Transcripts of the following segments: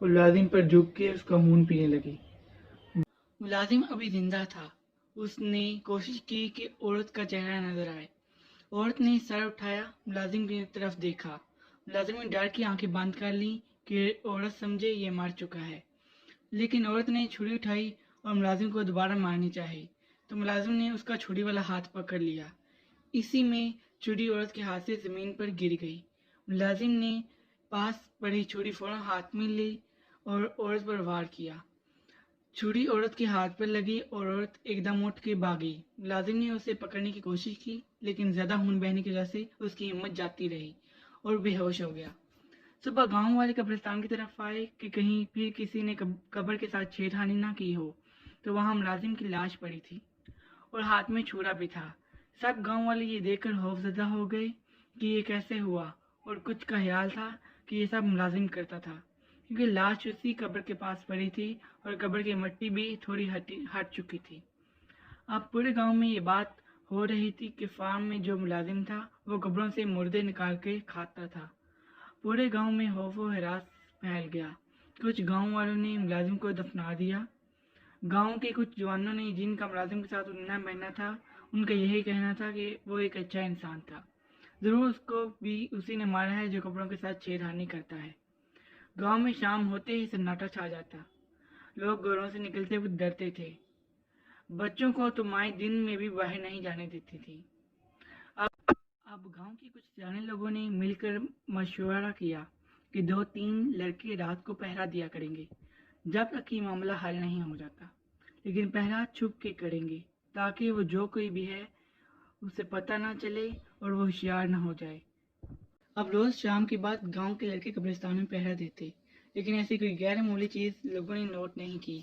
اور ملازم پر جھک کے اس کا خون پینے لگی۔ ملازم ابھی زندہ تھا۔ اس نے کوشش کی کہ عورت کا چہرہ نظر آئے۔ عورت نے سر اٹھایا، ملازم کی طرف دیکھا۔ ملازم نے ڈر کی آنکھیں بند کر لیں کہ عورت سمجھے یہ مر چکا ہے، لیکن عورت نے چھری اٹھائی اور ملازم کو دوبارہ مارنی چاہی تو ملازم نے اس کا چھری والا ہاتھ پکڑ لیا۔ اسی میں چھری عورت کے ہاتھ سے زمین پر گر گئی۔ ملازم نے پاس پڑی چھری فوراً ہاتھ میں لی اور عورت پر وار کیا۔ چھری عورت کے ہاتھ پر لگی اور عورت ایک دم اٹھ کے بھاگی۔ ملازم نے اسے پکڑنے کی کوشش کی، لیکن زیادہ خون بہنے کی وجہ سے اس کی ہمت جاتی رہی اور بے ہوش ہو گیا۔ صبح گاؤں والے قبرستان کی طرف آئے کہ کہیں پھر کسی نے قبر کے ساتھ چھیڑ خانی نہ کی ہو، تو وہاں ملازم کی لاش پڑی تھی اور ہاتھ میں چھرا بھی تھا۔ سب گاؤں والے یہ دیکھ کر خوف زدہ ہو گئے کہ یہ کیسے ہوا، اور کچھ کا خیال تھا کہ یہ سب ملازم کرتا تھا، کیونکہ لاش اسی قبر کے پاس پڑی تھی اور قبر کی مٹی بھی تھوڑی ہٹ چکی تھی۔ اب پورے گاؤں میں یہ بات ہو رہی تھی کہ فارم میں جو ملازم تھا وہ قبروں سے مردے نکال کے کھاتا تھا۔ پورے گاؤں میں خوف و ہراس پھیل گیا۔ کچھ گاؤں والوں نے ملازم کو دفنا دیا۔ گاؤں کے کچھ جوانوں نے جن کا ملازم کے ساتھ اٹھنا بیٹھنا تھا، ان کا یہی کہنا تھا کہ وہ ایک اچھا انسان تھا، ضرور اس کو بھی اسی نے مارا ہے جو قبروں کے ساتھ چھیڑخانی کرتا ہے۔ گاؤں میں شام ہوتے ہی سناٹا چھا جاتا۔ لوگ گھروں سے نکلتے ہوئے ڈرتے تھے۔ بچوں کو تو مائیں دن میں بھی باہر نہیں جانے دیتی تھی۔ اب گاؤں کے کچھ سیانے لوگوں نے مل کر مشورہ کیا کہ 2-3 لڑکے رات کو پہرا دیا کریں گے جب تک کہ معاملہ حل نہیں ہو جاتا، لیکن پہرا چھپ کے کریں گے تاکہ وہ جو کوئی بھی ہے اسے پتہ نہ چلے اور وہ ہوشیار نہ ہو جائے۔ اب روز شام کے بعد گاؤں کے لڑکے قبرستان میں پہرا دیتے، لیکن ایسی کوئی غیر معمولی چیز لوگوں نے نوٹ نہیں کی۔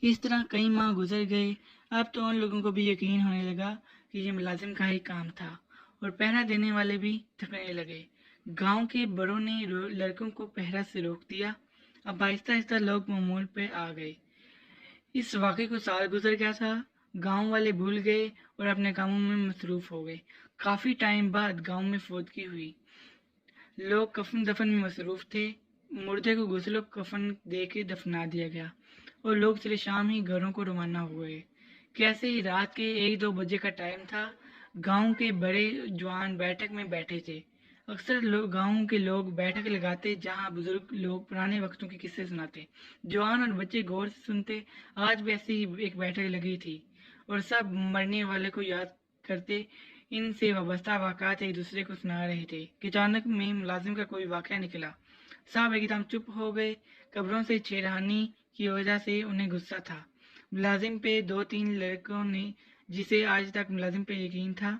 اس طرح کئی ماہ گزر گئے۔ اب تو ان لوگوں کو بھی یقین ہونے لگا کہ یہ ملازم کا ہی کام تھا، اور پہرا دینے والے بھی تھکنے لگے۔ گاؤں کے بڑوں نے لڑکوں کو پہرا سے روک دیا۔ اب آہستہ آہستہ لوگ معمول پہ آ گئے۔ اس واقعے کو سال گزر گیا تھا۔ گاؤں والے بھول گئے اور اپنے کاموں میں مصروف ہو گئے۔ کافی ٹائم بعد گاؤں میں فوتگی ہوئی۔ لوگ کفن دفن میں مصروف تھے۔ مردے کو غسل و کفن دے کے دفنا دیا گیا اور لوگ چلے شام ہی گھروں کو روانہ ہوئے۔ کیسے ہی رات کے 1-2 بجے کا ٹائم تھا۔ گاؤں کے بڑے جوان بیٹھک میں بیٹھے تھے۔ اکثر گاؤں کے لوگ بیٹھک لگاتے جہاں بزرگ لوگ پرانے وقتوں کے قصے سناتے، جوان اور بچے غور سے سنتے۔ آج بھی ایسی ہی ایک بیٹھک لگی تھی اور سب مرنے والے کو یاد کرتے، ان سے وابستہ واقعات ایک دوسرے کو سنا رہے تھے کہ اچانک میں ملازم کا کوئی واقعہ نکلا۔ سب ایک دم چپ ہو گئے۔ قبروں سے چھیڑخانی کی وجہ سے انہیں غصہ تھا ملازم پہ۔ 2-3 لڑکوں نے، جسے آج تک ملازم پہ یقین تھا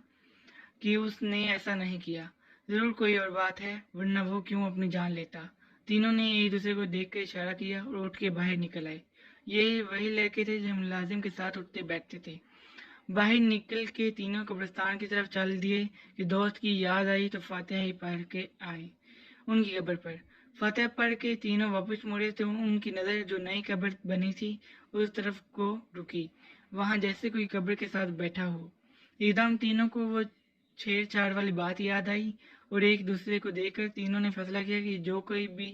کہ اس نے ایسا نہیں کیا، ضرور کوئی اور بات ہے، ورنہ وہ کیوں اپنی جان لیتا۔ تینوں نے ایک دوسرے کو دیکھ کر اشارہ کیا اور اٹھ کے باہر نکل آئے۔ یہ وہی لڑکے تھے جو ملازم کے ساتھ اٹھتے بیٹھتے تھے۔ باہر نکل کے تینوں قبرستان کی طرف چل دیے کہ دوست کی یاد آئی تو فاتحہ ہی پڑھ کے آئے ان کی قبر پر۔ فاتحہ پڑھ کے تینوں واپس مڑے تو ان کی نظر جو نئی قبر بنی تھی اس طرف کو رکی، وہاں جیسے کوئی قبر کے ساتھ بیٹھا ہو۔ ایک دم تینوں کو وہ چھیڑ چھاڑ والی بات یاد آئی اور ایک دوسرے کو دیکھ کر تینوں نے فیصلہ کیا کہ جو کوئی بھی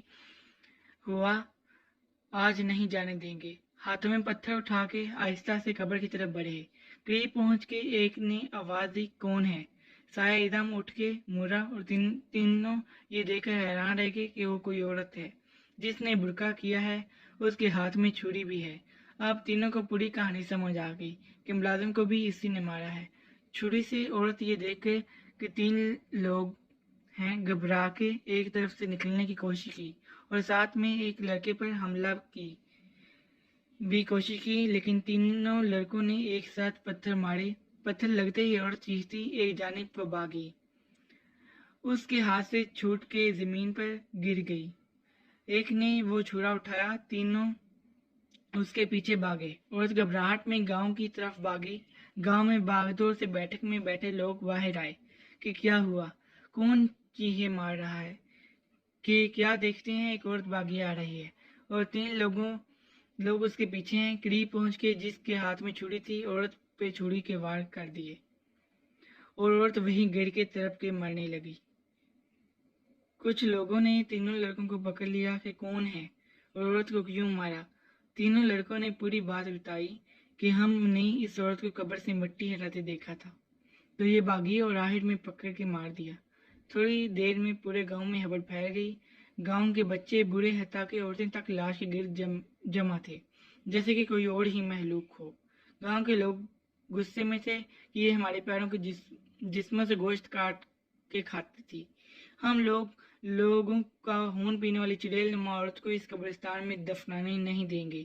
ہوا آج نہیں جانے دیں گے۔ ہاتھوں میں پتھر اٹھا کے آہستہ سے قبر کی طرف بڑھے۔ قریب پہنچ کے ایک نے آواز دی، کون ہے؟ سایہ ایک دم اٹھ کے مڑا اور تینوں یہ دیکھ کر حیران رہ گئے کہ وہ کوئی عورت ہے جس نے برقع کیا ہے، اس کے ہاتھ میں چھری بھی ہے۔ اب تینوں کو پوری کہانی سمجھ آ گئی کہ ملازم کو بھی اسی نے مارا ہے چھری سے۔ عورت یہ دیکھ کے کہ 3 لوگ ہیں گھبرا کے ایک طرف سے نکلنے کی کوشش کی اور ساتھ میں ایک لڑکے پر حملہ کی بھی کوشش کی، لیکن تینوں لڑکوں نے ایک ساتھ پتھر مارے۔ پتھر لگتے ہی عورت چیختی ایک جانب پر بھاگی، اس کے ہاتھ سے چھوٹ کے زمین پر گر گئی۔ ایک نے وہ چھرا اٹھایا، تینوں اس کے پیچھے بھاگے۔ عورت گھبراہٹ میں گاؤں کی طرف بھاگی۔ گاؤں میں بھاگ دوڑ سے بیٹھک میں بیٹھے لوگ باہر آئے کہ کیا ہوا، کون چیخے مار رہا ہے، کہ کیا دیکھتے ہیں ایک عورت بھاگی آ رہی ہے اور 3 لوگ اس کے پیچھے ہیں۔ قریب پہنچ کے جس کے ہاتھ میں چھری تھی عورت پہ چھری کے وار کر دیے اور عورت وہیں گر کے تڑپ کے مرنے لگی۔ کچھ لوگوں نے تینوں لڑکوں کو پکڑ لیا کہ کون ہے اور عورت کو کیوں مارا۔ تینوں لڑکوں نے پوری بات بتائی کہ ہم نے اس عورت کو قبر سے مٹی ہٹاتے دیکھا تھا، تو یہ باغی اور راہب میں پکڑ کے مار دیا۔ تھوڑی دیر میں پورے گاؤں میں خبر پھیل گئی۔ گاؤں کے بچے بوڑھے حتیٰ کہ عورتیں تک لاش کے گرد جمع تھے، جیسے کہ کوئی اور ہی مہلوک ہو۔ گاؤں کے لوگ غصے میں تھے کہ یہ ہمارے پیروں کے جسموں سے گوشت کاٹ کے کھاتی تھی۔ ہم لوگوں کا خون پینے والی چڑیل نما عورت کو اس قبرستان میں دفنانے نہیں دیں گے۔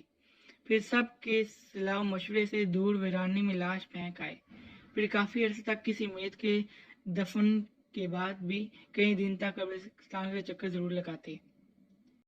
پھر سب کے صلاح و مشورے سے دور ویرانے میں لاش پھینک آئے۔ پھر کافی عرصے تک کسی میت کے دفن کے بعد بھی کئی دن تک قبرستان کا چکر ضرور لگاتے۔